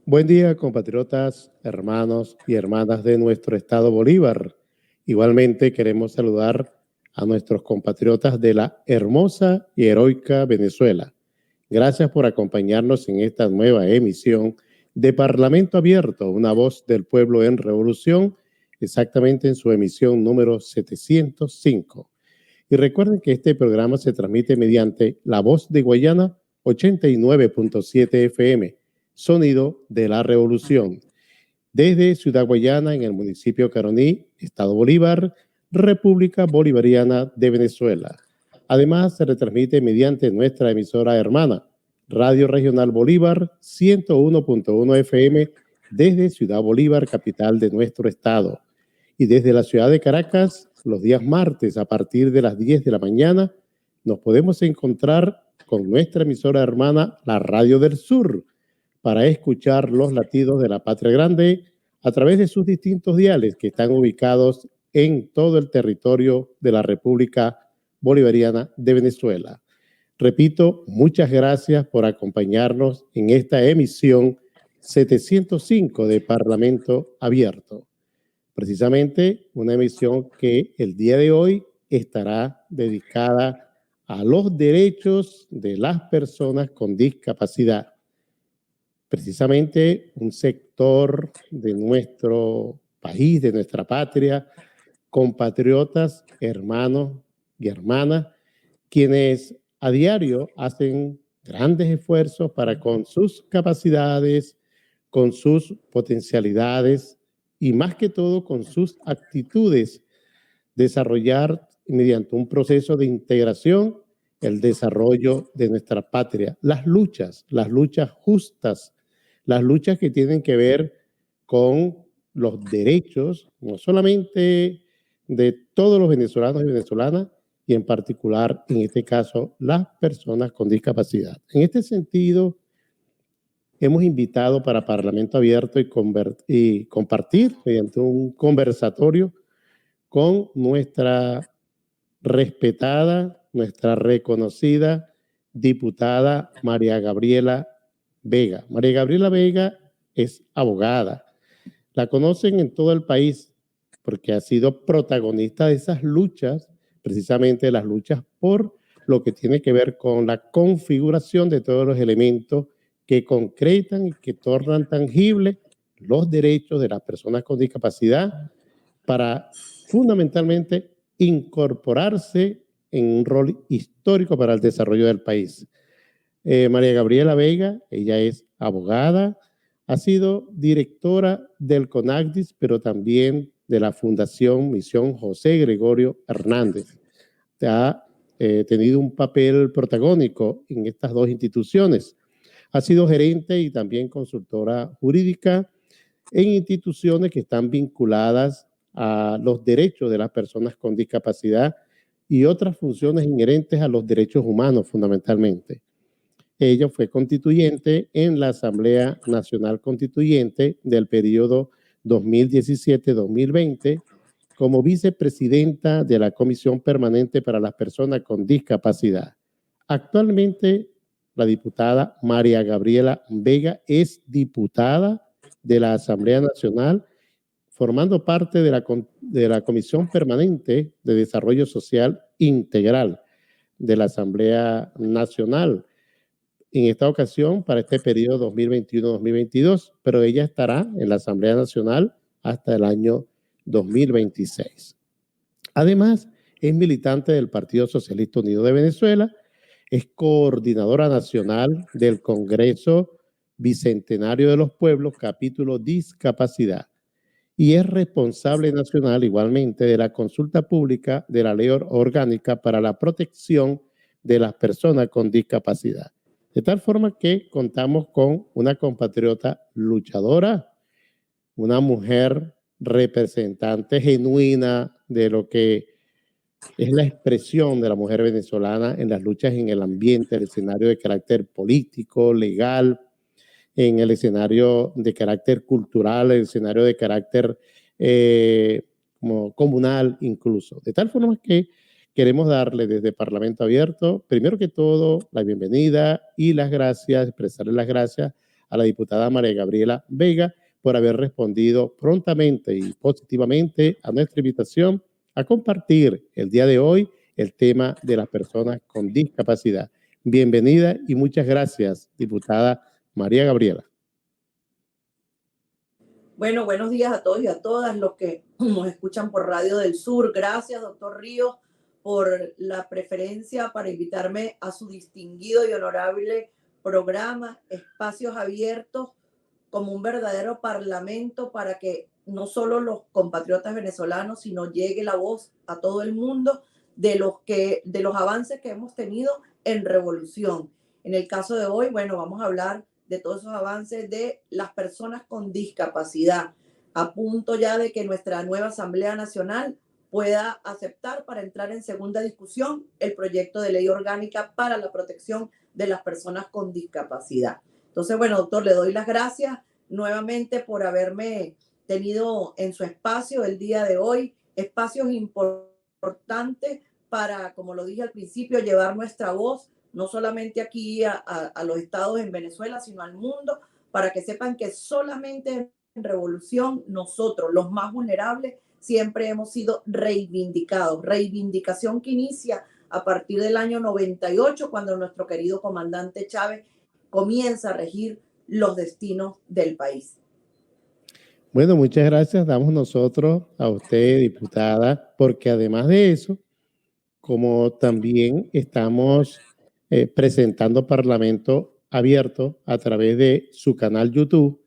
Buen día, compatriotas, hermanos y hermanas de nuestro estado Bolívar. Igualmente queremos saludar a nuestros compatriotas de la hermosa y heroica Venezuela. Gracias por acompañarnos en esta nueva emisión de Parlamento Abierto, una voz del pueblo en revolución, exactamente en su emisión número 705. Y recuerden que este programa se transmite mediante La Voz de Guayana 89.7 FM, Sonido de la Revolución, desde Ciudad Guayana, en el municipio Caroní, Estado Bolívar, República Bolivariana de Venezuela. Además, se retransmite mediante nuestra emisora hermana, Radio Regional Bolívar 101.1 FM, desde Ciudad Bolívar, capital de nuestro estado. Y desde la ciudad de Caracas, los días martes a partir de las 10 de la mañana, nos podemos encontrar con nuestra emisora hermana, la Radio del Sur, para escuchar los latidos de la Patria Grande a través de sus distintos diales que están ubicados en todo el territorio de la República Bolivariana de Venezuela. Repito, muchas gracias por acompañarnos en esta emisión 705 de Parlamento Abierto. Precisamente una emisión que el día de hoy estará dedicada a los derechos de las personas con discapacidad. Precisamente un sector de nuestro país, de nuestra patria, compatriotas, hermanos y hermanas, quienes a diario hacen grandes esfuerzos para con sus capacidades, con sus potencialidades y más que todo con sus actitudes, desarrollar mediante un proceso de integración el desarrollo de nuestra patria, las luchas justas, las luchas que tienen que ver con los derechos, no solamente de todos los venezolanos y venezolanas, y en particular, en este caso, las personas con discapacidad. En este sentido, hemos invitado para Parlamento Abierto y compartir mediante un conversatorio con nuestra respetada, nuestra reconocida diputada María Gabriela Vega. María Gabriela Vega es abogada. La conocen en todo el país porque ha sido protagonista de esas luchas, precisamente las luchas por lo que tiene que ver con la configuración de todos los elementos que concretan y que tornan tangibles los derechos de las personas con discapacidad para fundamentalmente incorporarse en un rol histórico para el desarrollo del país. María Gabriela Vega, ella es abogada, ha sido directora del CONACDIS, pero también de la Fundación Misión José Gregorio Hernández. Ha tenido un papel protagónico en estas dos instituciones. Ha sido gerente y también consultora jurídica en instituciones que están vinculadas a los derechos de las personas con discapacidad y otras funciones inherentes a los derechos humanos fundamentalmente. Ella fue constituyente en la Asamblea Nacional Constituyente del periodo 2017-2020 como vicepresidenta de la Comisión Permanente para las Personas con Discapacidad. Actualmente, la diputada María Gabriela Vega es diputada de la Asamblea Nacional, formando parte de la Comisión Permanente de Desarrollo Social Integral de la Asamblea Nacional. En esta ocasión, para este periodo 2021-2022, pero ella estará en la Asamblea Nacional hasta el año 2026. Además, es militante del Partido Socialista Unido de Venezuela, es coordinadora nacional del Congreso Bicentenario de los Pueblos, capítulo Discapacidad, y es responsable nacional igualmente de la consulta pública de la Ley Orgánica para la Protección de las Personas con Discapacidad. De tal forma que contamos con una compatriota luchadora, una mujer representante genuina de lo que es la expresión de la mujer venezolana en las luchas en el ambiente, el escenario de carácter político, legal, en el escenario de carácter cultural, el escenario de carácter como comunal incluso. De tal forma que queremos darle desde Parlamento Abierto, primero que todo, la bienvenida y las gracias, expresarle las gracias a la diputada María Gabriela Vega por haber respondido prontamente y positivamente a nuestra invitación a compartir el día de hoy el tema de las personas con discapacidad. Bienvenida y muchas gracias, diputada María Gabriela. Bueno, buenos días a todos y a todas los que nos escuchan por Radio del Sur. Gracias, doctor Ríos, por la preferencia para invitarme a su distinguido y honorable programa, Espacios Abiertos, como un verdadero parlamento para que no solo los compatriotas venezolanos, sino llegue la voz a todo el mundo de los avances que hemos tenido en revolución. En el caso de hoy, bueno, vamos a hablar de todos esos avances de las personas con discapacidad, a punto ya de que nuestra nueva Asamblea Nacional pueda aceptar para entrar en segunda discusión el proyecto de ley orgánica para la protección de las personas con discapacidad. Entonces, bueno, doctor, le doy las gracias nuevamente por haberme tenido en su espacio el día de hoy, espacios importantes para, como lo dije al principio, llevar nuestra voz no solamente aquí a los estados en Venezuela, sino al mundo, para que sepan que solamente en revolución nosotros, los más vulnerables, siempre hemos sido reivindicados. Reivindicación que inicia a partir del año 98, cuando nuestro querido comandante Chávez comienza a regir los destinos del país. Bueno, muchas gracias. Damos nosotros a usted, diputada, porque además de eso, como también estamos presentando Parlamento Abierto a través de su canal YouTube.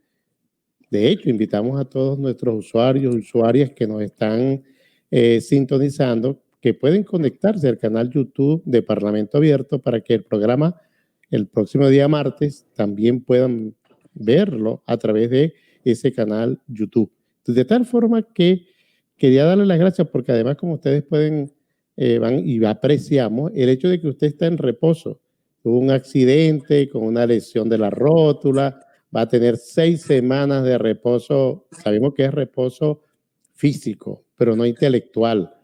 De hecho, invitamos a todos nuestros usuarios y usuarias que nos están sintonizando, que pueden conectarse al canal YouTube de Parlamento Abierto para que el programa el próximo día martes también puedan verlo a través de ese canal YouTube. Entonces, de tal forma que quería darle las gracias porque además, como ustedes pueden van y apreciamos el hecho de que usted está en reposo. Tuvo un accidente con una lesión de la rótula, va a tener 6 semanas de reposo. Sabemos que es reposo físico, pero no intelectual,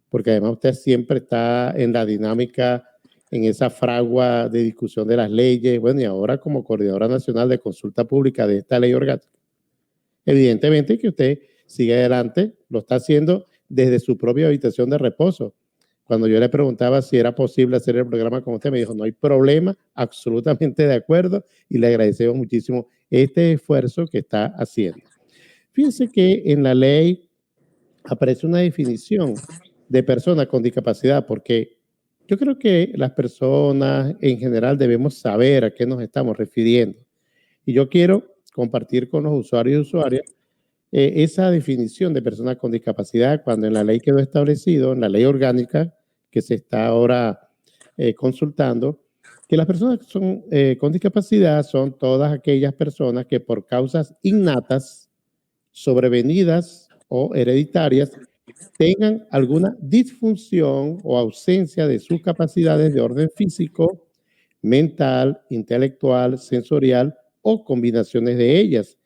porque además usted siempre está en la dinámica, en esa fragua de discusión de las leyes, bueno, y ahora como coordinadora nacional de consulta pública de esta ley orgánica. Evidentemente que usted sigue adelante, lo está haciendo desde su propia habitación de reposo. Cuando yo le preguntaba si era posible hacer el programa con usted, me dijo, no hay problema, absolutamente de acuerdo, y le agradecemos muchísimo este esfuerzo que está haciendo. Fíjense que en la ley aparece una definición de persona con discapacidad, porque yo creo que las personas en general debemos saber a qué nos estamos refiriendo. Y yo quiero compartir con los usuarios y usuarias esa definición de persona con discapacidad cuando en la ley quedó establecido, en la ley orgánica que se está ahora consultando, que las personas que son, con discapacidad son todas aquellas personas que por causas innatas, sobrevenidas o hereditarias tengan alguna disfunción o ausencia de sus capacidades de orden físico, mental, intelectual, sensorial o combinaciones de ellas,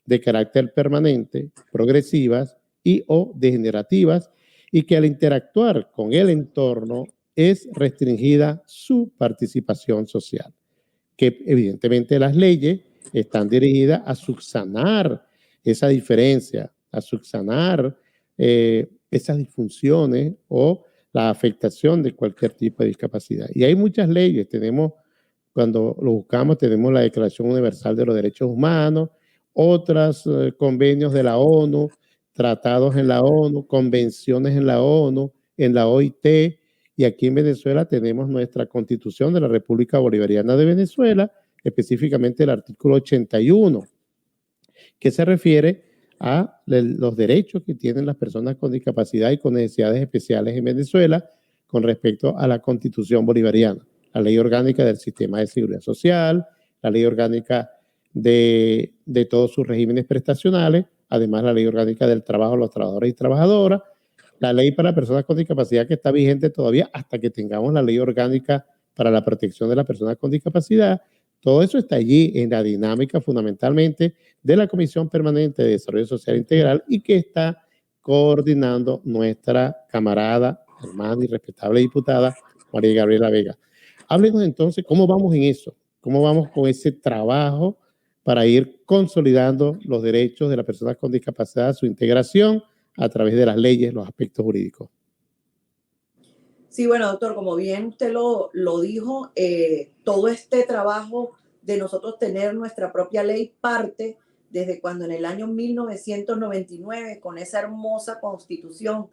de carácter permanente, progresivas y o degenerativas, y que al interactuar con el entorno es restringida su participación social. Que evidentemente las leyes están dirigidas a subsanar esa diferencia, a subsanar esas disfunciones o la afectación de cualquier tipo de discapacidad. Y hay muchas leyes, tenemos, cuando lo buscamos, tenemos la Declaración Universal de los Derechos Humanos, otros convenios de la ONU, tratados en la ONU, convenciones en la ONU, en la OIT, y aquí en Venezuela tenemos nuestra Constitución de la República Bolivariana de Venezuela, específicamente el artículo 81, que se refiere a los derechos que tienen las personas con discapacidad y con necesidades especiales en Venezuela con respecto a la Constitución bolivariana, la Ley Orgánica del Sistema de Seguridad Social, la Ley Orgánica de todos sus regímenes prestacionales, además la Ley Orgánica del Trabajo, los trabajadores y trabajadoras, la ley para personas con discapacidad que está vigente todavía hasta que tengamos la ley orgánica para la protección de las personas con discapacidad. Todo eso está allí en la dinámica fundamentalmente de la Comisión Permanente de Desarrollo Social Integral y que está coordinando nuestra camarada, hermana y respetable diputada María Gabriela Vega. Háblenos entonces cómo vamos en eso, cómo vamos con ese trabajo para ir consolidando los derechos de las personas con discapacidad, su integración a través de las leyes, los aspectos jurídicos. Sí, bueno, doctor, como bien usted lo dijo, todo este trabajo de nosotros tener nuestra propia ley parte desde cuando en el año 1999, con esa hermosa constitución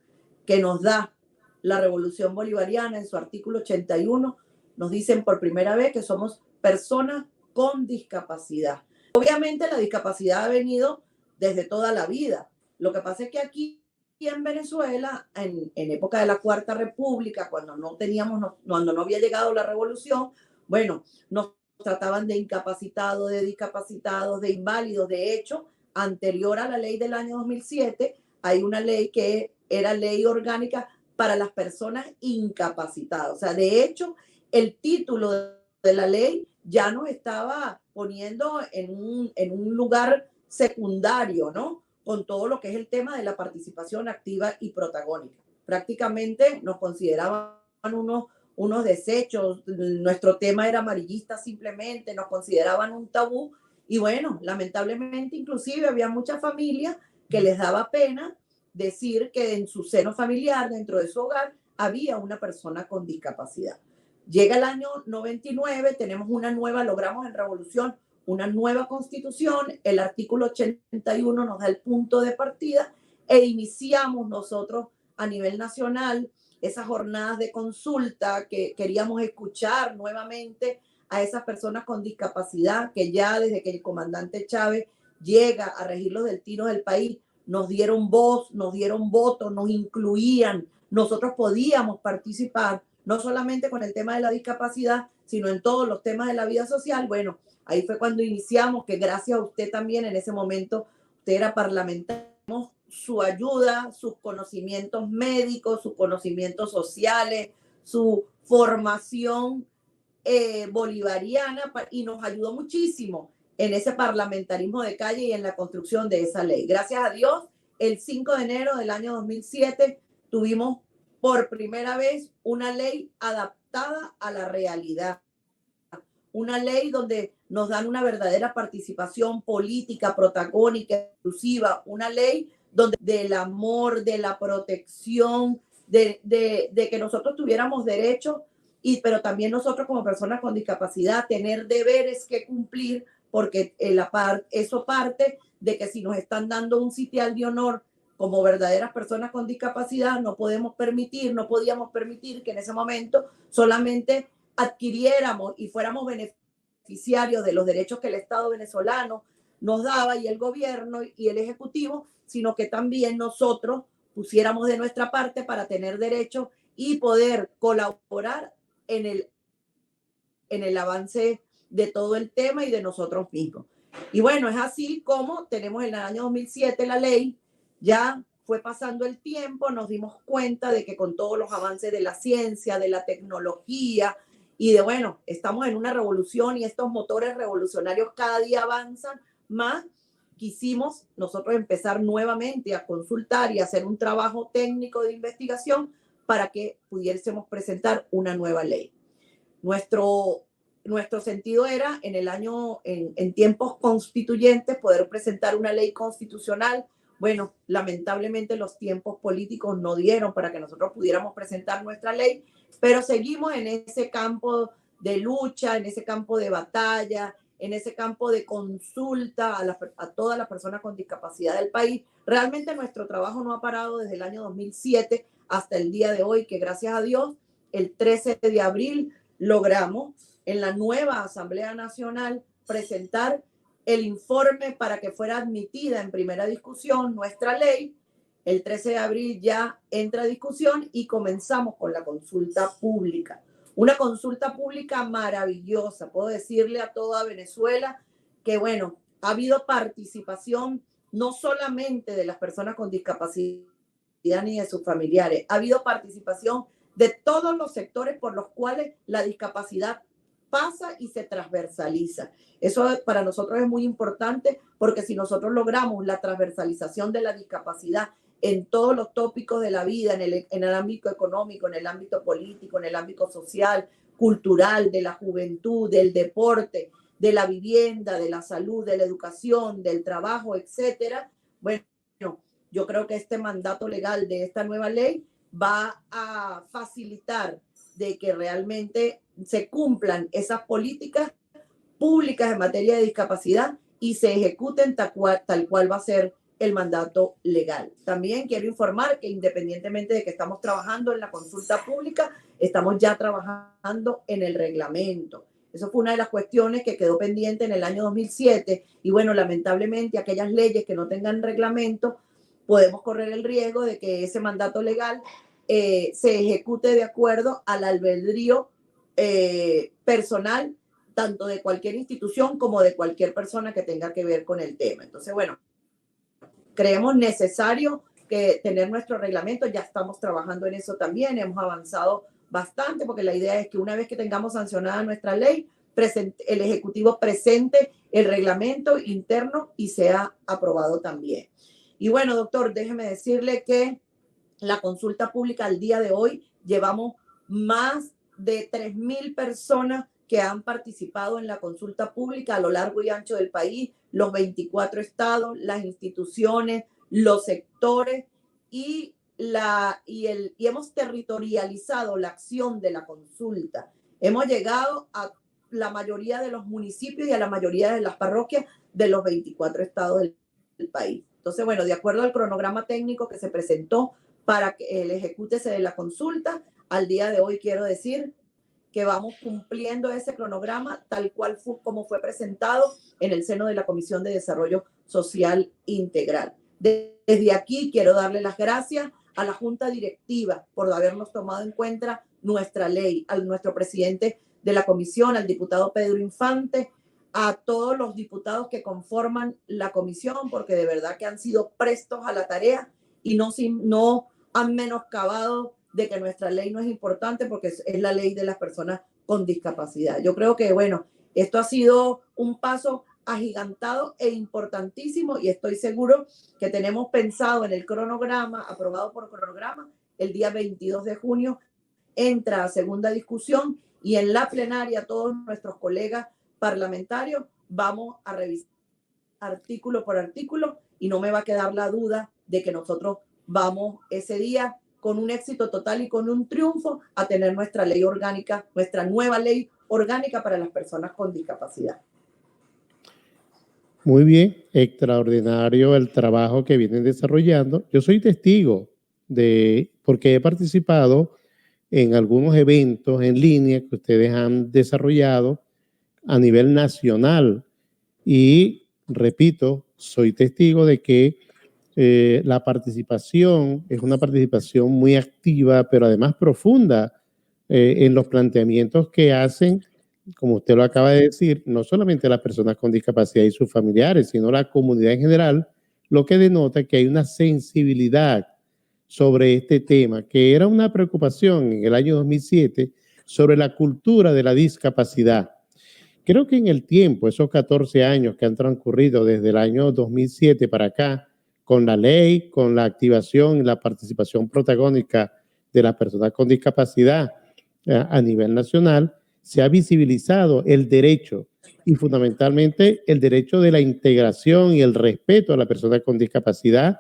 que nos da la Revolución Bolivariana en su artículo 81, nos dicen por primera vez que somos personas con discapacidad. Obviamente la discapacidad ha venido desde toda la vida. Lo que pasa es que aquí en Venezuela, en época de la Cuarta República, cuando cuando no había llegado la revolución, bueno, nos trataban de incapacitados, de discapacitados, de inválidos. De hecho, anterior a la ley del año 2007, hay una ley que era ley orgánica para las personas incapacitadas. O sea, de hecho, el título de la ley ya nos estaba poniendo en un lugar secundario, ¿no? Con todo lo que es el tema de la participación activa y protagónica. Prácticamente nos consideraban unos desechos, nuestro tema era amarillista simplemente, nos consideraban un tabú y bueno, lamentablemente inclusive había muchas familias que les daba pena decir que en su seno familiar, dentro de su hogar, había una persona con discapacidad. Llega el año 99, tenemos logramos en Revolución una nueva constitución, el artículo 81 nos da el punto de partida e iniciamos nosotros a nivel nacional esas jornadas de consulta que queríamos escuchar nuevamente a esas personas con discapacidad que ya desde que el comandante Chávez llega a regir los destinos del país, nos dieron voz, nos dieron voto, nos incluían, nosotros podíamos participar, no solamente con el tema de la discapacidad, sino en todos los temas de la vida social. Bueno, ahí fue cuando iniciamos, que gracias a usted también en ese momento, usted era parlamentario, su ayuda, sus conocimientos médicos, sus conocimientos sociales, su formación bolivariana y nos ayudó muchísimo en ese parlamentarismo de calle y en la construcción de esa ley. Gracias a Dios, el 5 de enero del año 2007 tuvimos por primera vez una ley adaptada a la realidad. Una ley donde nos dan una verdadera participación política, protagónica, inclusiva, una ley donde del amor, de la protección, de que nosotros tuviéramos derechos, pero también nosotros como personas con discapacidad tener deberes que cumplir, porque eso parte de que si nos están dando un sitial de honor como verdaderas personas con discapacidad, no podíamos permitir que en ese momento solamente adquiriéramos y fuéramos beneficiarios de los derechos que el Estado venezolano nos daba y el gobierno y el ejecutivo, sino que también nosotros pusiéramos de nuestra parte para tener derechos y poder colaborar en el avance de todo el tema y de nosotros mismos. Y bueno, es así como tenemos en el año 2007 la ley, ya fue pasando el tiempo, nos dimos cuenta de que con todos los avances de la ciencia, de la tecnología y bueno, estamos en una revolución y estos motores revolucionarios cada día avanzan más. Quisimos nosotros empezar nuevamente a consultar y hacer un trabajo técnico de investigación para que pudiésemos presentar una nueva ley. Nuestro sentido era en tiempos constituyentes poder presentar una ley constitucional. Bueno, lamentablemente los tiempos políticos no dieron para que nosotros pudiéramos presentar nuestra ley, pero seguimos en ese campo de lucha, en ese campo de batalla, en ese campo de consulta a todas las personas con discapacidad del país. Realmente nuestro trabajo no ha parado desde el año 2007 hasta el día de hoy, que gracias a Dios, el 13 de abril logramos en la nueva Asamblea Nacional presentar el informe para que fuera admitida en primera discusión nuestra ley. El 13 de abril ya entra a discusión y comenzamos con la consulta pública. Una consulta pública maravillosa. Puedo decirle a toda Venezuela que, bueno, ha habido participación no solamente de las personas con discapacidad ni de sus familiares, ha habido participación de todos los sectores por los cuales la discapacidad pasa y se transversaliza. Eso para nosotros es muy importante porque si nosotros logramos la transversalización de la discapacidad en todos los tópicos de la vida, en el ámbito económico, en el ámbito político, en el ámbito social, cultural, de la juventud, del deporte, de la vivienda, de la salud, de la educación, del trabajo, etcétera. Bueno, yo creo que este mandato legal de esta nueva ley va a facilitar de que realmente se cumplan esas políticas públicas en materia de discapacidad y se ejecuten tal cual va a ser el mandato legal. También quiero informar que independientemente de que estamos trabajando en la consulta pública, estamos ya trabajando en el reglamento. Eso fue una de las cuestiones que quedó pendiente en el año 2007 y bueno, lamentablemente aquellas leyes que no tengan reglamento, podemos correr el riesgo de que ese mandato legal se ejecute de acuerdo al albedrío personal, tanto de cualquier institución como de cualquier persona que tenga que ver con el tema. Entonces, bueno, creemos necesario que tener nuestro reglamento, ya estamos trabajando en eso también, hemos avanzado bastante, porque la idea es que una vez que tengamos sancionada nuestra ley, el Ejecutivo presente el reglamento interno y sea aprobado también. Y bueno, doctor, déjeme decirle que la consulta pública al día de hoy llevamos más de 3,000 personas que han participado en la consulta pública a lo largo y ancho del país, los 24 estados, las instituciones, los sectores y hemos territorializado la acción de la consulta. Hemos llegado a la mayoría de los municipios y a la mayoría de las parroquias de los 24 estados del país. Entonces, bueno, de acuerdo al cronograma técnico que se presentó para que el ejecútese de la consulta, al día de hoy quiero decir que vamos cumpliendo ese cronograma tal cual como fue presentado en el seno de la Comisión de Desarrollo Social Integral. Desde aquí quiero darle las gracias a la Junta Directiva por habernos tomado en cuenta nuestra ley, a nuestro presidente de la comisión, al diputado Pedro Infante, a todos los diputados que conforman la comisión, porque de verdad que han sido prestos a la tarea y no han menoscabado de que nuestra ley no es importante porque es la ley de las personas con discapacidad. Yo creo que, bueno, esto ha sido un paso agigantado e importantísimo y estoy seguro que tenemos pensado en el cronograma, aprobado por cronograma, el día 22 de junio, entra a segunda discusión y en la plenaria todos nuestros colegas parlamentarios vamos a revisar artículo por artículo y no me va a quedar la duda de que nosotros vamos ese día con un éxito total y con un triunfo a tener nuestra ley orgánica, nuestra nueva ley orgánica para las personas con discapacidad. Muy bien, extraordinario el trabajo que vienen desarrollando. Yo soy testigo porque he participado en algunos eventos en línea que ustedes han desarrollado a nivel nacional y, repito, soy testigo de que la participación es una participación muy activa, pero además profunda en los planteamientos que hacen, como usted lo acaba de decir, no solamente las personas con discapacidad y sus familiares, sino la comunidad en general, lo que denota que hay una sensibilidad sobre este tema, que era una preocupación en el año 2007 sobre la cultura de la discapacidad. Creo que en el tiempo, esos 14 años que han transcurrido desde el año 2007 para acá, con la ley, con la activación y la participación protagónica de las personas con discapacidad a nivel nacional, se ha visibilizado el derecho y fundamentalmente el derecho de la integración y el respeto a la persona con discapacidad,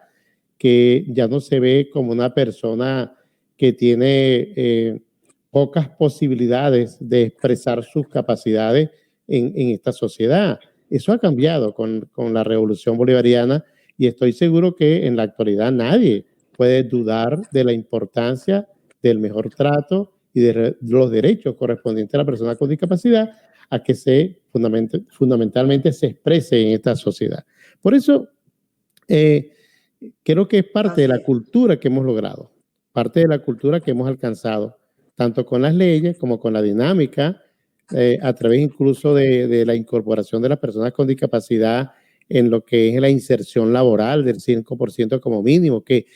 que ya no se ve como una persona que tiene pocas posibilidades de expresar sus capacidades en esta sociedad. Eso ha cambiado con la revolución bolivariana y estoy seguro que en la actualidad nadie puede dudar de la importancia del mejor trato y de los derechos correspondientes a la persona con discapacidad a que fundamentalmente se exprese en esta sociedad. Por eso, creo que es parte de la cultura que hemos logrado, parte de la cultura que hemos alcanzado, tanto con las leyes como con la dinámica, a través incluso de la incorporación de las personas con discapacidad en lo que es la inserción laboral del 5% como mínimo, que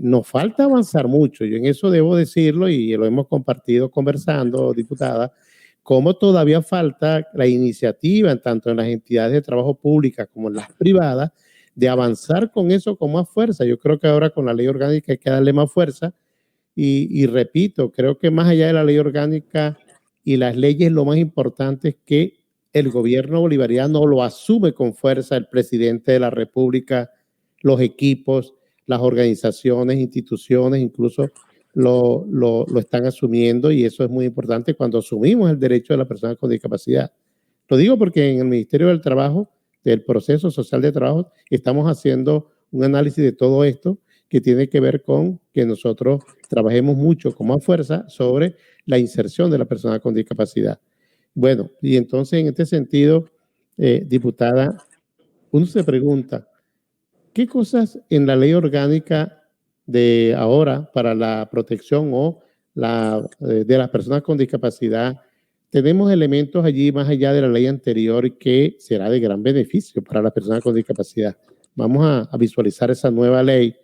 nos falta avanzar mucho. Yo en eso debo decirlo y lo hemos compartido conversando, diputada, cómo todavía falta la iniciativa, tanto en las entidades de trabajo públicas como en las privadas, de avanzar con eso con más fuerza. Yo creo que ahora con la ley orgánica hay que darle más fuerza y repito, creo que más allá de la ley orgánica y las leyes, lo más importante es que el gobierno bolivariano lo asume con fuerza el presidente de la República, los equipos, las organizaciones, instituciones, incluso lo están asumiendo, y eso es muy importante cuando asumimos el derecho de las personas con discapacidad. Lo digo porque en el Ministerio del Trabajo, del proceso social de trabajo, estamos haciendo un análisis de todo esto que tiene que ver con que nosotros trabajemos mucho con más fuerza sobre la inserción de la persona con discapacidad. Bueno, y entonces en este sentido, diputada, uno se pregunta, ¿qué cosas en la ley orgánica de ahora para la protección de las personas con discapacidad tenemos elementos allí más allá de la ley anterior que será de gran beneficio para las personas con discapacidad? Vamos a visualizar esa nueva ley,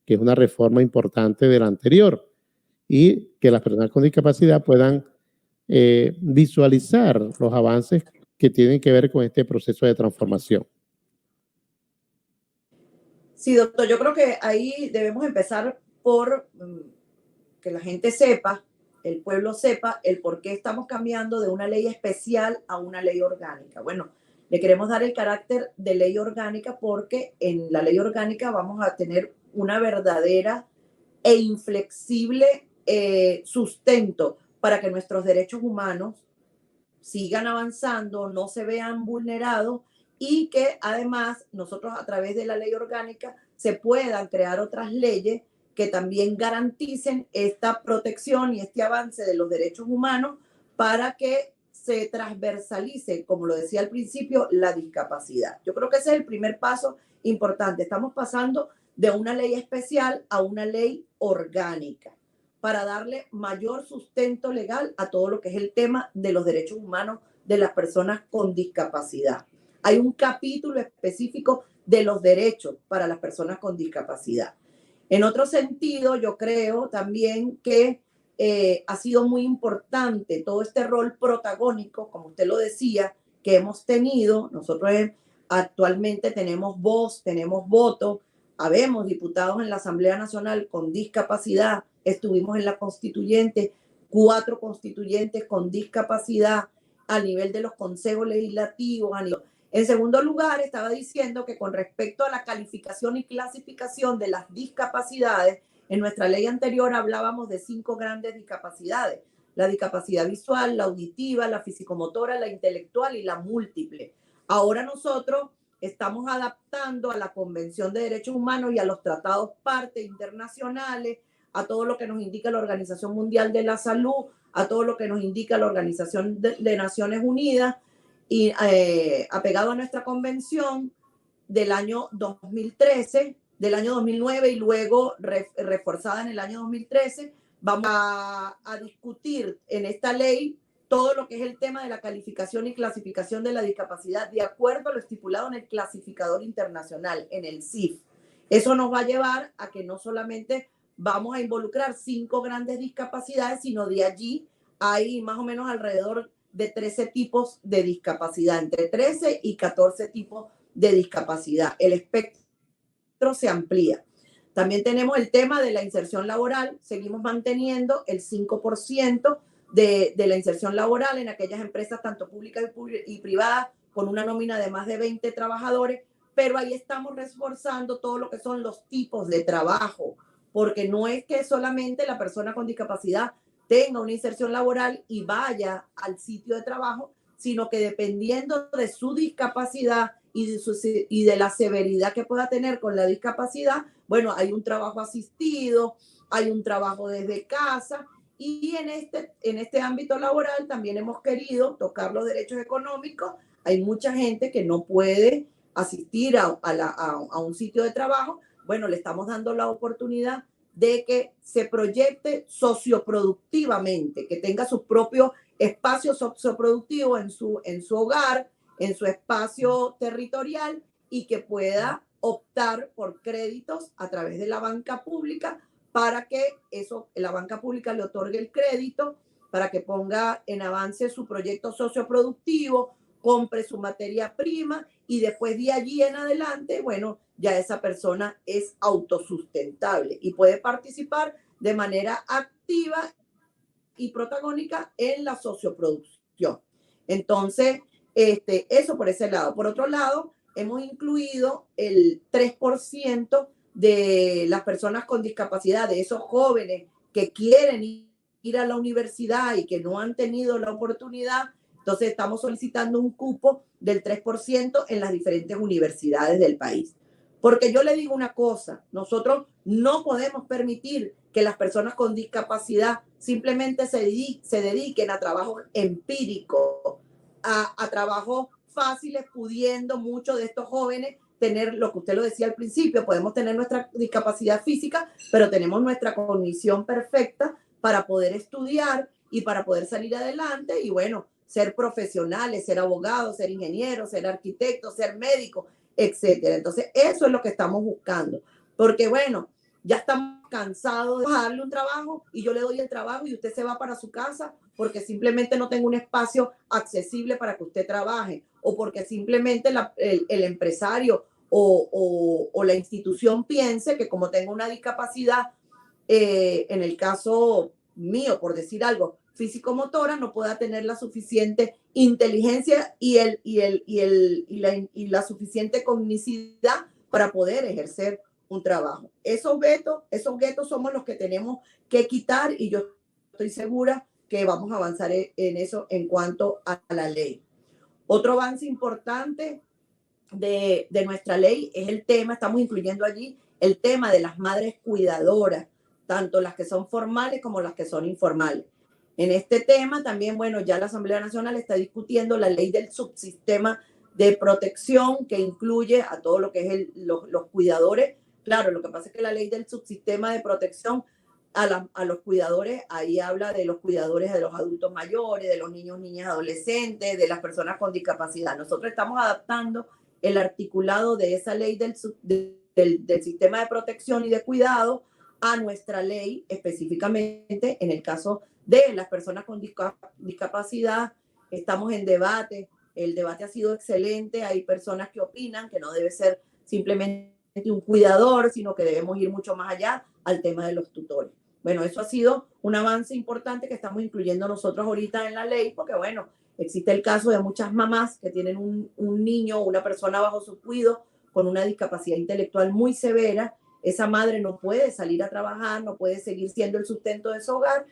que es una reforma importante de la anterior, y que las personas con discapacidad puedan visualizar los avances que tienen que ver con este proceso de transformación. Sí, doctor, yo creo que ahí debemos empezar por que la gente sepa, el pueblo sepa el por qué estamos cambiando de una ley especial a una ley orgánica. Bueno, le queremos dar el carácter de ley orgánica porque en la ley orgánica vamos a tener una verdadera e inflexible sustento para que nuestros derechos humanos sigan avanzando, no se vean vulnerados y que además nosotros a través de la ley orgánica se puedan crear otras leyes que también garanticen esta protección y este avance de los derechos humanos para que se transversalice, como lo decía al principio, la discapacidad. Yo creo que ese es el primer paso importante. Estamos pasando de una ley especial a una ley orgánica para darle mayor sustento legal a todo lo que es el tema de los derechos humanos de las personas con discapacidad. Hay un capítulo específico de los derechos para las personas con discapacidad. En otro sentido, yo creo también que ha sido muy importante todo este rol protagónico, como usted lo decía, que hemos tenido. Nosotros actualmente tenemos voz, tenemos voto, habemos diputados en la Asamblea Nacional con discapacidad, estuvimos en la constituyente, 4 constituyentes con discapacidad a nivel de los consejos legislativos. En segundo lugar, estaba diciendo que con respecto a la calificación y clasificación de las discapacidades, en nuestra ley anterior hablábamos de 5 grandes discapacidades: la discapacidad visual, la auditiva, la fisicomotora, la intelectual y la múltiple. Ahora nosotros estamos adaptando a la Convención de Derechos Humanos y a los tratados partes internacionales, a todo lo que nos indica la Organización Mundial de la Salud, a todo lo que nos indica la Organización de Naciones Unidas, y apegado a nuestra convención del año 2013, del año 2009 y luego reforzada en el año 2013, vamos a discutir en esta ley todo lo que es el tema de la calificación y clasificación de la discapacidad de acuerdo a lo estipulado en el clasificador internacional, en el CIF. Eso nos va a llevar a que no solamente vamos a involucrar 5 grandes discapacidades, sino de allí hay más o menos alrededor de 13 tipos de discapacidad, entre 13 y 14 tipos de discapacidad. El espectro se amplía. También tenemos el tema de la inserción laboral. Seguimos manteniendo el 5% de la inserción laboral en aquellas empresas tanto públicas y privadas con una nómina de más de 20 trabajadores, pero ahí estamos reforzando todo lo que son los tipos de trabajo, porque no es que solamente la persona con discapacidad tenga una inserción laboral y vaya al sitio de trabajo, sino que dependiendo de su discapacidad y de la severidad que pueda tener con la discapacidad, bueno, hay un trabajo asistido, hay un trabajo desde casa, y en este ámbito laboral también hemos querido tocar los derechos económicos. Hay mucha gente que no puede asistir a un sitio de trabajo. Bueno, le estamos dando la oportunidad de que se proyecte socioproductivamente, que tenga su propio espacio socioproductivo en su hogar, en su espacio territorial, y que pueda optar por créditos a través de la banca pública para que la banca pública le otorgue el crédito para que ponga en avance su proyecto socioproductivo, compre su materia prima y después de allí en adelante, bueno, ya esa persona es autosustentable y puede participar de manera activa y protagónica en la socioproducción. Entonces, Eso por ese lado. Por otro lado, hemos incluido el 3% de las personas con discapacidad, de esos jóvenes que quieren ir a la universidad y que no han tenido la oportunidad. Entonces estamos solicitando un cupo del 3% en las diferentes universidades del país. Porque yo le digo una cosa, nosotros no podemos permitir que las personas con discapacidad simplemente se dediquen a trabajo empírico, a trabajos fáciles, pudiendo muchos de estos jóvenes tener lo que usted lo decía al principio, podemos tener nuestra discapacidad física, pero tenemos nuestra cognición perfecta para poder estudiar y para poder salir adelante y bueno, ser profesionales, ser abogados, ser ingenieros, ser arquitectos, ser médicos, etcétera. Entonces, eso es lo que estamos buscando, porque bueno, ya estamos cansados de darle un trabajo y yo le doy el trabajo y usted se va para su casa porque simplemente no tengo un espacio accesible para que usted trabaje o porque simplemente el empresario o la institución piense que como tengo una discapacidad, en el caso mío, por decir algo, físico-motora, no pueda tener la suficiente inteligencia y la suficiente cognicidad para poder ejercer un trabajo. Esos guetos somos los que tenemos que quitar y yo estoy segura que vamos a avanzar en eso en cuanto a la ley. Otro avance importante de nuestra ley es el tema, estamos incluyendo allí el tema de las madres cuidadoras, tanto las que son formales como las que son informales. En este tema también, bueno, ya la Asamblea Nacional está discutiendo la ley del subsistema de protección que incluye a todo lo que es los cuidadores. Claro, lo que pasa es que la ley del subsistema de protección a los cuidadores, ahí habla de los cuidadores de los adultos mayores, de los niños, niñas, adolescentes, de las personas con discapacidad. Nosotros estamos adaptando el articulado de esa ley del sistema de protección y de cuidado a nuestra ley, específicamente en el caso de las personas con discapacidad. Estamos en debate, el debate ha sido excelente, hay personas que opinan que no debe ser simplemente un cuidador, sino que debemos ir mucho más allá al tema de los tutores. Bueno, eso ha sido un avance importante que estamos incluyendo nosotros ahorita en la ley, porque bueno, existe el caso de muchas mamás que tienen un niño o una persona bajo su cuidado con una discapacidad intelectual muy severa. Esa madre no puede salir a trabajar, no puede seguir siendo el sustento de su hogar.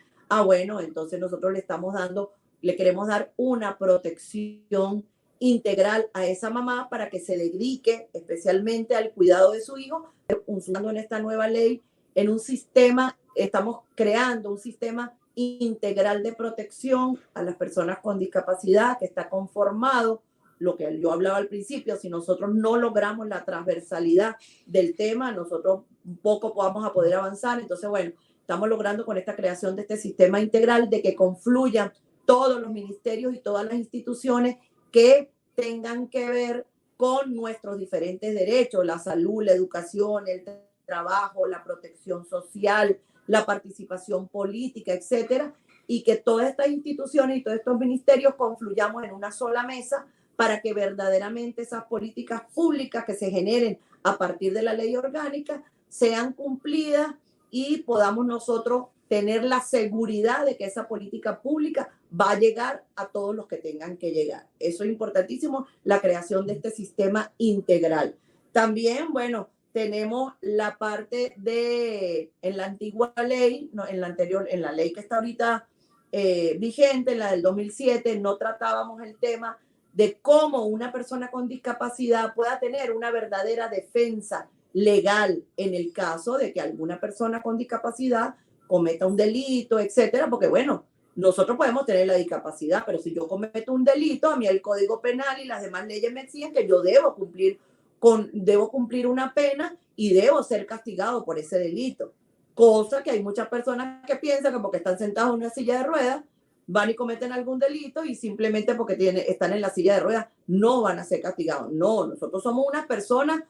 Bueno, entonces nosotros le queremos dar una protección integral a esa mamá para que se dedique especialmente al cuidado de su hijo, usando en esta nueva ley, en un sistema, estamos creando un sistema integral de protección a las personas con discapacidad que está conformado, lo que yo hablaba al principio, si nosotros no logramos la transversalidad del tema, nosotros un poco vamos a poder avanzar. Entonces, bueno, estamos logrando con esta creación de este sistema integral de que confluyan todos los ministerios y todas las instituciones que tengan que ver con nuestros diferentes derechos, la salud, la educación, el trabajo, la protección social, la participación política, etcétera, y que todas estas instituciones y todos estos ministerios confluyamos en una sola mesa para que verdaderamente esas políticas públicas que se generen a partir de la ley orgánica sean cumplidas y podamos nosotros tener la seguridad de que esa política pública va a llegar a todos los que tengan que llegar. Eso es importantísimo, la creación de este sistema integral. También, bueno, tenemos la parte en la antigua ley, no, en la ley que está ahorita vigente, en la del 2007, no tratábamos el tema de cómo una persona con discapacidad pueda tener una verdadera defensa legal en el caso de que alguna persona con discapacidad cometa un delito, etcétera, porque bueno, nosotros podemos tener la discapacidad, pero si yo cometo un delito, a mí el Código Penal y las demás leyes me exigen que yo debo cumplir una pena y debo ser castigado por ese delito. Cosa que hay muchas personas que piensan que porque están sentados en una silla de ruedas, van y cometen algún delito y simplemente porque están en la silla de ruedas no van a ser castigados. No, nosotros somos unas personas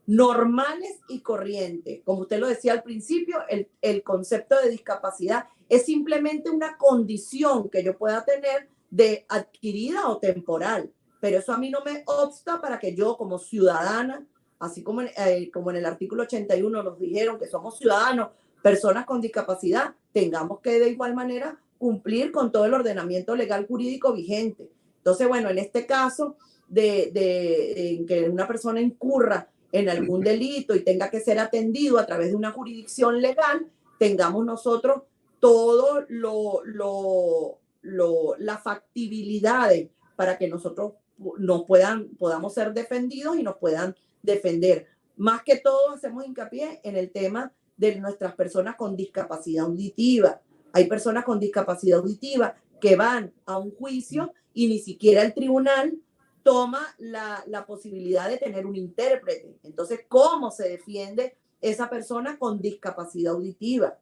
normales y corrientes. Como usted lo decía al principio, el concepto de discapacidad es simplemente una condición que yo pueda tener de adquirida o temporal, pero eso a mí no me obsta para que yo como ciudadana, así como en el artículo 81 nos dijeron que somos ciudadanos, personas con discapacidad, tengamos que de igual manera cumplir con todo el ordenamiento legal jurídico vigente. Entonces, bueno, en este caso en que una persona incurra en algún delito y tenga que ser atendido a través de una jurisdicción legal, tengamos nosotros todo las factibilidades para que nosotros podamos ser defendidos y nos puedan defender. Más que todo hacemos hincapié en el tema de nuestras personas con discapacidad auditiva. Hay personas con discapacidad auditiva que van a un juicio y ni siquiera el tribunal toma la posibilidad de tener un intérprete. Entonces, ¿cómo se defiende esa persona con discapacidad auditiva?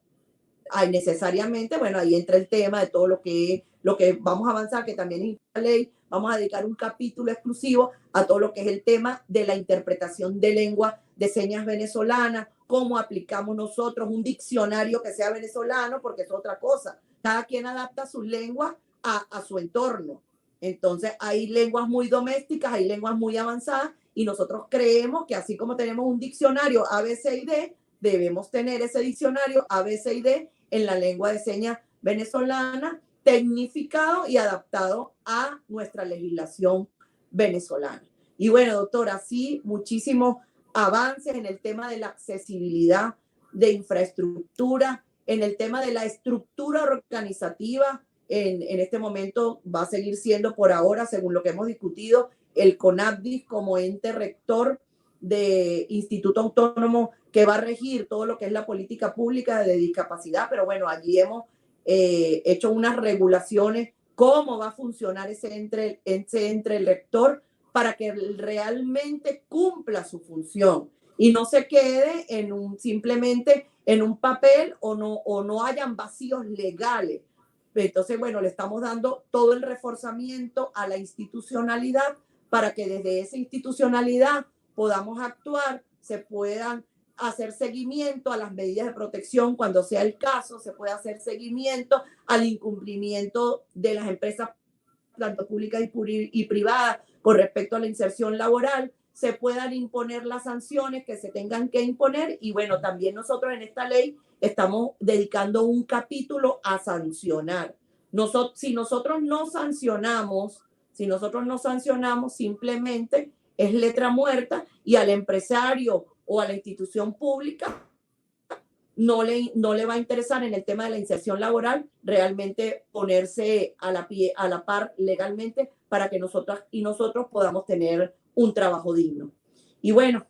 Hay necesariamente, bueno, ahí entra el tema de todo lo que vamos a avanzar, que también en la ley vamos a dedicar un capítulo exclusivo a todo lo que es el tema de la interpretación de lengua de señas venezolana, cómo aplicamos nosotros un diccionario que sea venezolano, porque es otra cosa. Cada quien adapta sus lenguas a su entorno. Entonces, hay lenguas muy domésticas, hay lenguas muy avanzadas, y nosotros creemos que así como tenemos un diccionario A, B, C y D, debemos tener ese diccionario A, B, C y D en la lengua de señas venezolana, tecnificado y adaptado a nuestra legislación venezolana. Y bueno, doctora, sí, muchísimos avances en el tema de la accesibilidad de infraestructura, en el tema de la estructura organizativa. En este momento va a seguir siendo por ahora, según lo que hemos discutido, el CONAPDIS como ente rector de Instituto Autónomo que va a regir todo lo que es la política pública de discapacidad, pero bueno, allí hemos hecho unas regulaciones, cómo va a funcionar ese ente rector para que realmente cumpla su función y no se quede simplemente en un papel o no hayan vacíos legales. Entonces, bueno, le estamos dando todo el reforzamiento a la institucionalidad para que desde esa institucionalidad podamos actuar, se puedan hacer seguimiento a las medidas de protección cuando sea el caso, se puede hacer seguimiento al incumplimiento de las empresas tanto públicas y privadas con respecto a la inserción laboral, se puedan imponer las sanciones que se tengan que imponer y bueno, también nosotros en esta ley estamos dedicando un capítulo a sancionar. Si nosotros no sancionamos, simplemente es letra muerta y al empresario o a la institución pública no le va a interesar en el tema de la inserción laboral realmente ponerse a la par legalmente para que nosotros podamos tener un trabajo digno. Y bueno,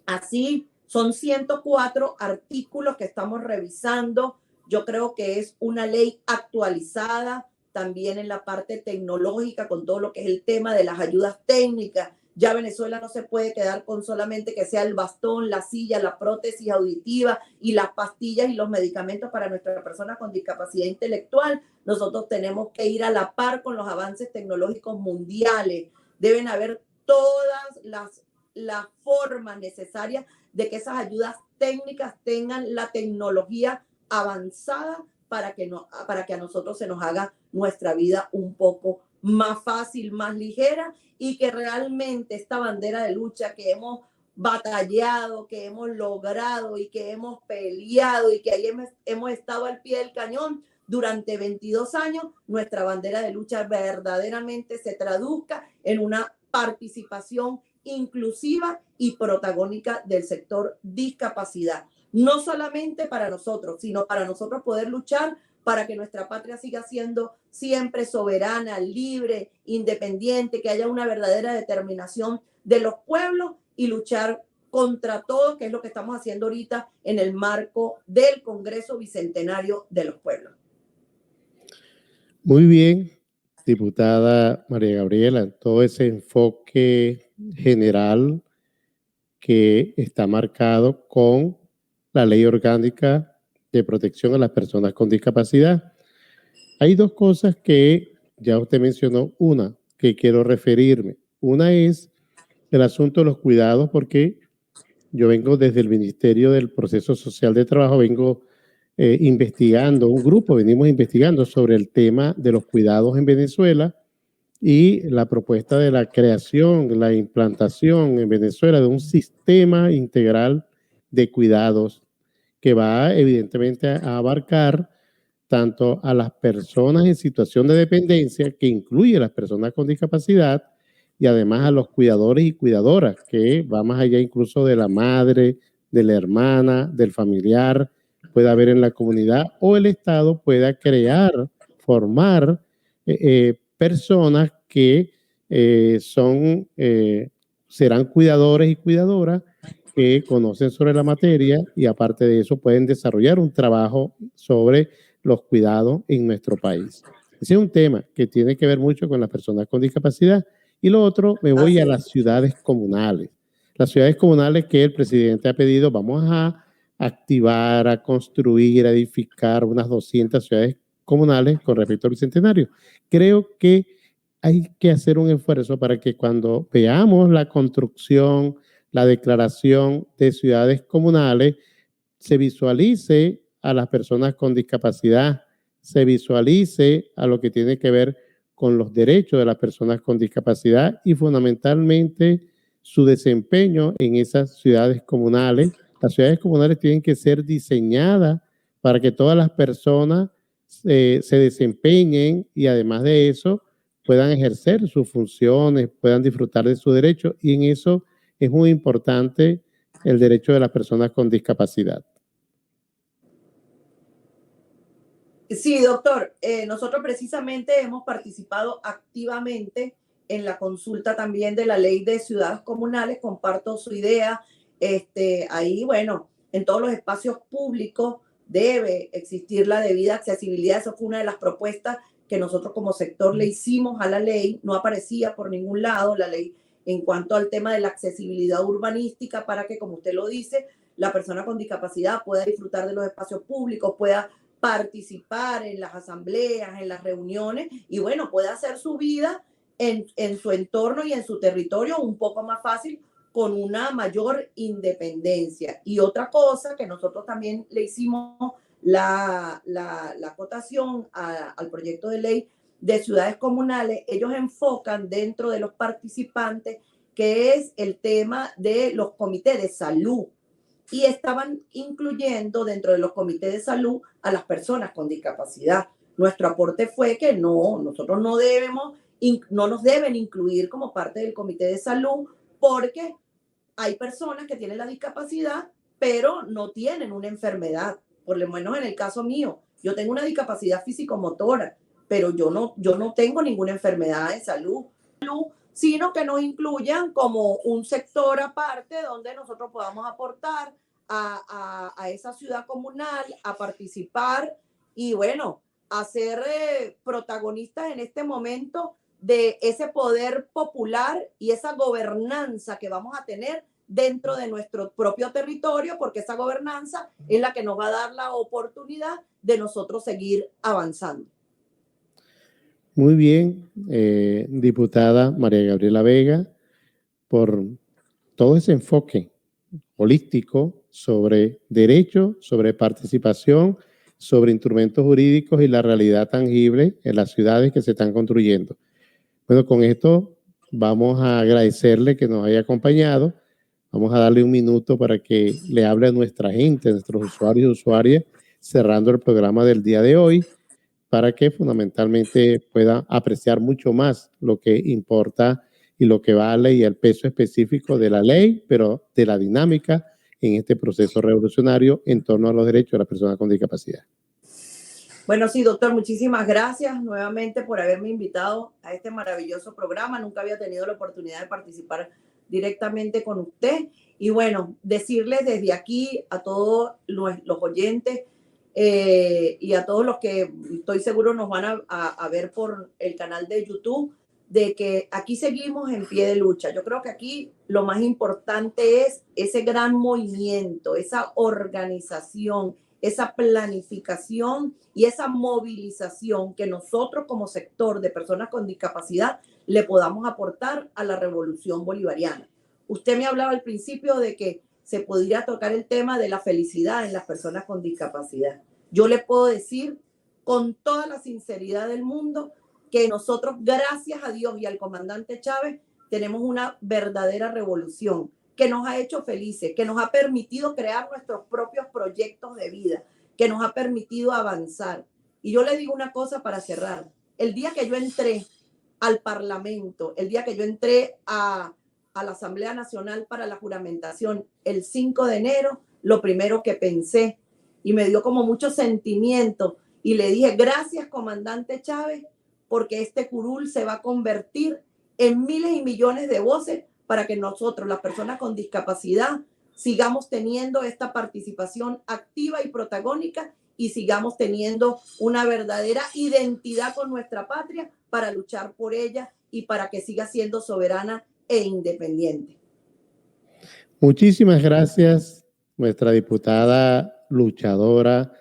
así son 104 artículos que estamos revisando. Yo creo que es una ley actualizada también en la parte tecnológica con todo lo que es el tema de las ayudas técnicas. Ya Venezuela no se puede quedar con solamente que sea el bastón, la silla, la prótesis auditiva y las pastillas y los medicamentos para nuestras personas con discapacidad intelectual. Nosotros tenemos que ir a la par con los avances tecnológicos mundiales. Deben haber todas las formas necesarias de que esas ayudas técnicas tengan la tecnología avanzada para que a nosotros se nos haga nuestra vida un poco más fácil, más ligera y que realmente esta bandera de lucha que hemos batallado, que hemos logrado y que hemos peleado y que ahí hemos estado al pie del cañón durante 22 años, nuestra bandera de lucha verdaderamente se traduzca en una participación inclusiva y protagónica del sector discapacidad. No solamente para nosotros, sino para nosotros poder luchar para que nuestra patria siga siendo siempre soberana, libre, independiente, que haya una verdadera determinación de los pueblos y luchar contra todo, que es lo que estamos haciendo ahorita en el marco del Congreso Bicentenario de los Pueblos. Muy bien, diputada María Gabriela, todo ese enfoque general que está marcado con la Ley Orgánica de Protección a las Personas con Discapacidad. Hay dos cosas que ya usted mencionó, una que quiero referirme. Una es el asunto de los cuidados, porque yo vengo desde el Ministerio del Proceso Social de Trabajo, venimos investigando sobre el tema de los cuidados en Venezuela y la propuesta de la creación, la implantación en Venezuela de un sistema integral de cuidados que va evidentemente a abarcar tanto a las personas en situación de dependencia, que incluye a las personas con discapacidad, y además a los cuidadores y cuidadoras, que va más allá incluso de la madre, de la hermana, del familiar, puede haber en la comunidad, o el Estado pueda crear, formar personas que serán cuidadores y cuidadoras que conocen sobre la materia y aparte de eso pueden desarrollar un trabajo sobre los cuidados en nuestro país. Ese es un tema que tiene que ver mucho con las personas con discapacidad. Y lo otro, me voy a las ciudades comunales. Las ciudades comunales que el presidente ha pedido, vamos a activar, a construir, a edificar unas 200 ciudades comunales con respecto al Bicentenario. Creo que hay que hacer un esfuerzo para que cuando veamos la construcción, la declaración de ciudades comunales, se visualice a las personas con discapacidad, se visualice a lo que tiene que ver con los derechos de las personas con discapacidad y fundamentalmente su desempeño en esas ciudades comunales. Las ciudades comunales tienen que ser diseñadas para que todas las personas se desempeñen y además de eso puedan ejercer sus funciones, puedan disfrutar de sus derechos y en eso es muy importante el derecho de las personas con discapacidad. Sí, doctor. Nosotros precisamente hemos participado activamente en la consulta también de la ley de ciudades comunales. Comparto su idea. Ahí, bueno, en todos los espacios públicos debe existir la debida accesibilidad. Esa fue una de las propuestas que nosotros como sector le hicimos a la ley. No aparecía por ningún lado la ley en cuanto al tema de la accesibilidad urbanística para que, como usted lo dice, la persona con discapacidad pueda disfrutar de los espacios públicos, pueda participar en las asambleas, en las reuniones y bueno, pueda hacer su vida en su entorno y en su territorio un poco más fácil con una mayor independencia. Y otra cosa que nosotros también le hicimos la acotación al proyecto de ley de ciudades comunales, ellos enfocan dentro de los participantes que es el tema de los comités de salud y estaban incluyendo dentro de los comités de salud a las personas con discapacidad. Nuestro aporte fue que nosotros no nos deben incluir como parte del comité de salud porque hay personas que tienen la discapacidad pero no tienen una enfermedad. Por lo menos en el caso mío, yo tengo una discapacidad físico-motora, pero yo no tengo ninguna enfermedad de salud, sino que nos incluyan como un sector aparte donde nosotros podamos aportar a esa ciudad comunal, a participar y bueno, a ser protagonistas en este momento de ese poder popular y esa gobernanza que vamos a tener dentro de nuestro propio territorio, porque esa gobernanza es la que nos va a dar la oportunidad de nosotros seguir avanzando. Muy bien, diputada María Gabriela Vega, por todo ese enfoque holístico sobre derecho, sobre participación, sobre instrumentos jurídicos y la realidad tangible en las ciudades que se están construyendo. Bueno, con esto vamos a agradecerle que nos haya acompañado. Vamos a darle un minuto para que le hable a nuestra gente, a nuestros usuarios y usuarias, cerrando el programa del día de hoy, para que fundamentalmente pueda apreciar mucho más lo que importa y lo que vale y el peso específico de la ley, pero de la dinámica en este proceso revolucionario en torno a los derechos de las personas con discapacidad. Bueno, sí, doctor, muchísimas gracias nuevamente por haberme invitado a este maravilloso programa. Nunca había tenido la oportunidad de participar directamente con usted. Y bueno, decirles desde aquí a todos los oyentes y a todos los que estoy seguro nos van a ver por el canal de YouTube, de que aquí seguimos en pie de lucha. Yo creo que aquí lo más importante es ese gran movimiento, esa organización, esa planificación y esa movilización que nosotros como sector de personas con discapacidad le podamos aportar a la revolución bolivariana. Usted me hablaba al principio de que se podría tocar el tema de la felicidad en las personas con discapacidad. Yo le puedo decir con toda la sinceridad del mundo que nosotros, gracias a Dios y al comandante Chávez, tenemos una verdadera revolución que nos ha hecho felices, que nos ha permitido crear nuestros propios proyectos de vida, que nos ha permitido avanzar. Y yo le digo una cosa para cerrar. El día que yo entré al Parlamento, el día que yo entré a la Asamblea Nacional para la juramentación, el 5 de enero, lo primero que pensé, y me dio como mucho sentimiento, y le dije, gracias, comandante Chávez, porque este curul se va a convertir en miles y millones de voces para que nosotros, las personas con discapacidad, sigamos teniendo esta participación activa y protagónica y sigamos teniendo una verdadera identidad con nuestra patria para luchar por ella y para que siga siendo soberana e independiente. Muchísimas gracias, nuestra diputada luchadora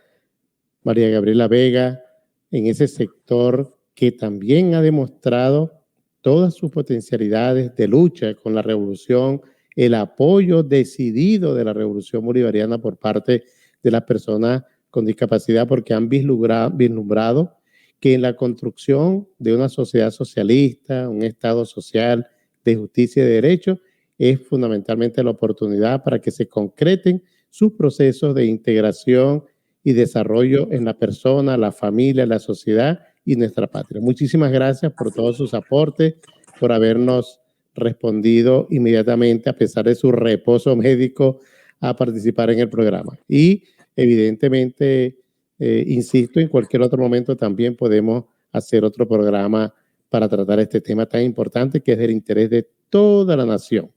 María Gabriela Vega, en ese sector que también ha demostrado todas sus potencialidades de lucha con la revolución, el apoyo decidido de la revolución bolivariana por parte de las personas con discapacidad, porque han vislumbrado que en la construcción de una sociedad socialista, un Estado social de justicia y de derecho, es fundamentalmente la oportunidad para que se concreten sus procesos de integración y desarrollo en la persona, la familia, la sociedad y nuestra patria. Muchísimas gracias por todos sus aportes, por habernos respondido inmediatamente, a pesar de su reposo médico, a participar en el programa. Y evidentemente, insisto, en cualquier otro momento también podemos hacer otro programa para tratar este tema tan importante que es del interés de toda la nación.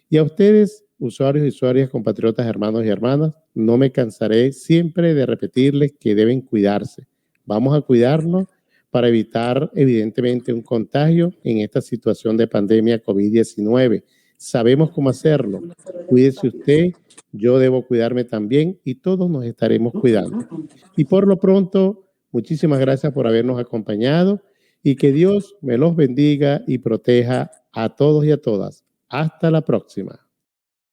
Y a ustedes, usuarios y usuarias, compatriotas, hermanos y hermanas, no me cansaré siempre de repetirles que deben cuidarse. Vamos a cuidarnos para evitar, evidentemente, un contagio en esta situación de pandemia COVID-19. Sabemos cómo hacerlo. Cuídese usted, yo debo cuidarme también y todos nos estaremos cuidando. Y por lo pronto, muchísimas gracias por habernos acompañado y que Dios me los bendiga y proteja a todos y a todas. Hasta la próxima.